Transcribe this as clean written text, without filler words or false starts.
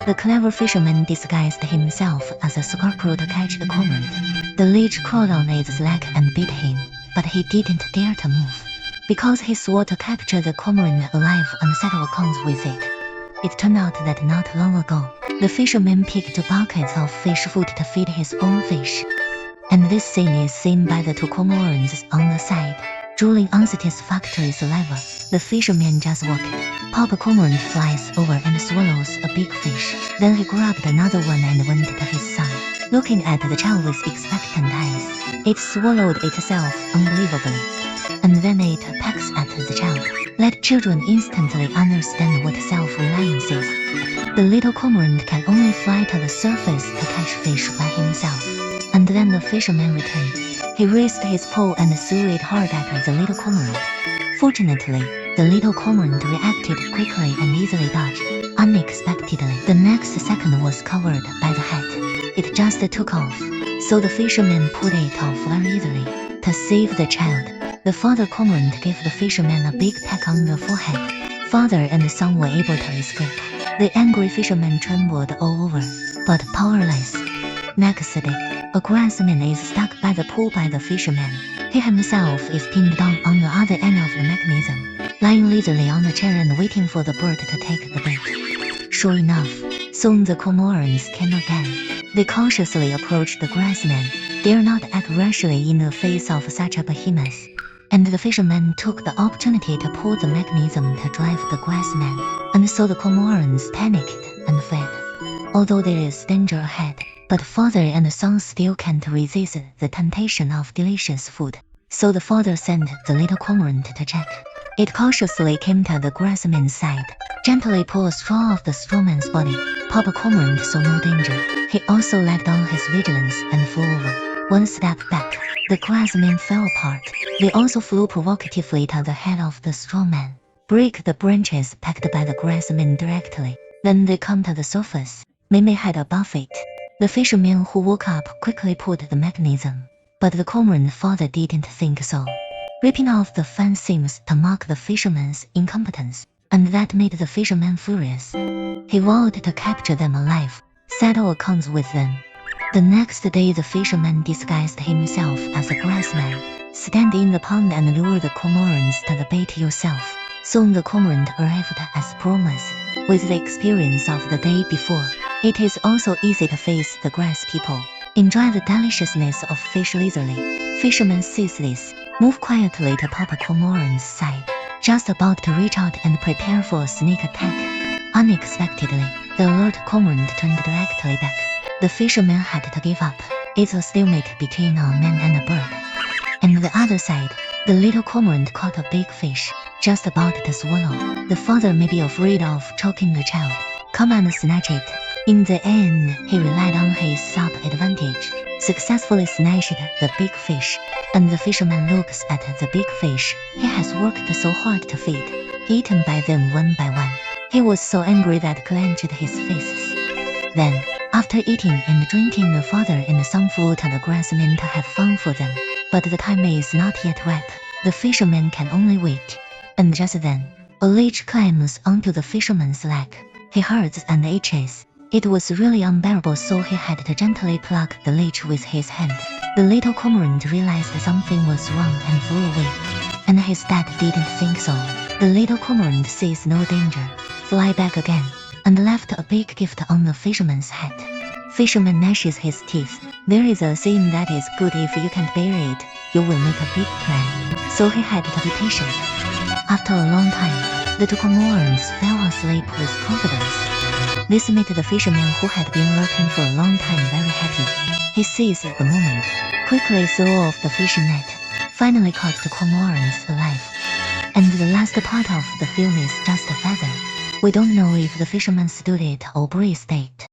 The clever fisherman disguised himself as a scarecrow to catch the cormorant. The leech crawled on its leg and bit him, but he didn't dare to move, because he swore to capture the cormorant alive and settle accounts with it. It turned out that not long ago, the fisherman picked buckets of fish food to feed his own fish. And this scene is seen by the two cormorants on the side, drooling unsatisfactory saliva. The fisherman just walked. Papa Cormorant flies over and swallows a big fish. Then he grabbed another one and went to his son, looking at the child with expectant eyes. It swallowed itself unbelievably, and then it pecks at the child. Let children instantly understand what self-reliance is. The little cormorant can only fly to the surface to catch fish by himself. And then the fisherman returned. He raised his pole and threw it hard at the little cormorant. Fortunately, the little cormorant reacted quickly and easily dodged. Unexpectedly, the next second was covered by the hat. It just took off, so the fisherman pulled it off very easily. To save the child, the father cormorant gave the fisherman a big peck on the forehead. Father and son were able to escape. The angry fisherman trembled all over, but powerless. Next day, a grassman is stuck by the pool by the fisherman. He himself is pinned down on the other end of the mechanism, lying lazily on a chair and waiting for the bird to take the bait. Sure enough, soon the cormorants came again. They cautiously approached the grassman, dare not act rashly in the face of such a behemoth. And the fisherman took the opportunity to pull the mechanism to drive the grassman, and so the cormorants panicked and fled. Although there is danger ahead, but father and son still can't resist the temptation of delicious food. So the father sent the little cormorant to check. It cautiously came to the grassman's side, gently pulled a straw off the strawman's body. Papa Cormorant saw no danger. He also let down his vigilance and flew over. One step back, the grassman fell apart. They also flew provocatively to the head of the strawman, break the branches packed by the grassman directly. Then they come to the surface. Meme had above it. The fisherman who woke up quickly pulled the mechanism, but the cormorant father didn't think so. Ripping off the fan seems to mark the fisherman's incompetence, and that made the fisherman furious. He vowed to capture them alive, settle accounts with them. The next day the fisherman disguised himself as a grassman, stand in the pond and lure the cormorants to the bait yourself. Soon the cormorant arrived as promised, with the experience of the day before. It is also easy to face the grass people. Enjoy the deliciousness of fish leisurely. Fisherman sees this, move quietly to Papa Cormorant's side, just about to reach out and prepare for a sneak attack. Unexpectedly, the alert cormorant turned directly back. The fisherman had to give up. It's a stalemate between a man and a bird. And the other side, the little cormorant caught a big fish, just about to swallow. The father may be afraid of choking the child. Come and snatch it. In the end, he relied on his sharp advantage, successfully snatched the big fish, and the fisherman looks at the big fish he has worked so hard to feed, eaten by them one by one. He was so angry that clenched his fists. Then, after eating and drinking, the father and son flew to the grassman to have fun for them. But the time is not yet ripe. The fisherman can only wait. And just then, a leech climbs onto the fisherman's leg. He hurts and itches. It was really unbearable, so he had to gently pluck the leech with his hand. The little cormorant realized something was wrong and flew away. And his dad didn't think so. The little cormorant sees no danger, fly back again, and left a big gift on the fisherman's head. Fisherman gnashes his teeth. There is a saying that is good if you can't bear it, you will make a big plan. So he had to be patient. After a long time, the two cormorants fell asleep with confidence. This made the fisherman who had been working for a long time very happy. He seized the moment, quickly threw off the fishing net, finally caught the cormorants alive. And the last part of the film is just a feather. We don't know if the fisherman stood it or breathed it.